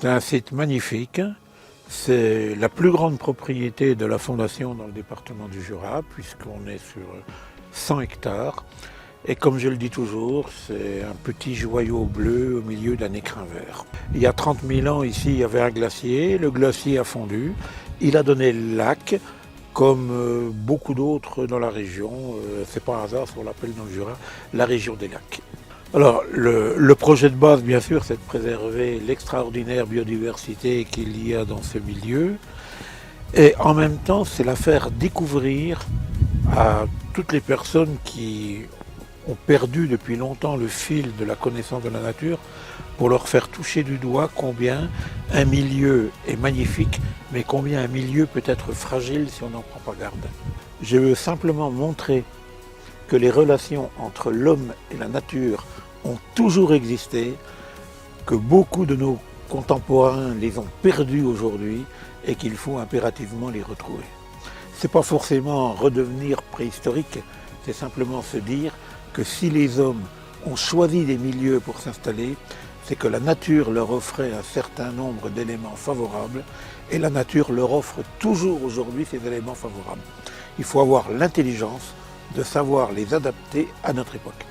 C'est un site magnifique. C'est la plus grande propriété de la Fondation dans le département du Jura, puisqu'on est sur 100 hectares. Et comme je le dis toujours, c'est un petit joyau bleu au milieu d'un écrin vert. Il y a 30 000 ans, ici, il y avait un glacier. Le glacier a fondu. Il a donné le lac, comme beaucoup d'autres dans la région. C'est pas un hasard si on l'appelle dans le Jura la région des lacs. Alors, le projet de base, bien sûr, c'est de préserver l'extraordinaire biodiversité qu'il y a dans ce milieu. Et en même temps, c'est la faire découvrir à toutes les personnes qui ont perdu depuis longtemps le fil de la connaissance de la nature, pour leur faire toucher du doigt combien un milieu est magnifique, mais combien un milieu peut être fragile si on n'en prend pas garde. Je veux simplement montrer que les relations entre l'homme et la nature ont toujours existé, que beaucoup de nos contemporains les ont perdus aujourd'hui et qu'il faut impérativement les retrouver. Ce n'est pas forcément redevenir préhistorique, c'est simplement se dire que si les hommes ont choisi des milieux pour s'installer, c'est que la nature leur offrait un certain nombre d'éléments favorables et la nature leur offre toujours aujourd'hui ces éléments favorables. Il faut avoir l'intelligence de savoir les adapter à notre époque.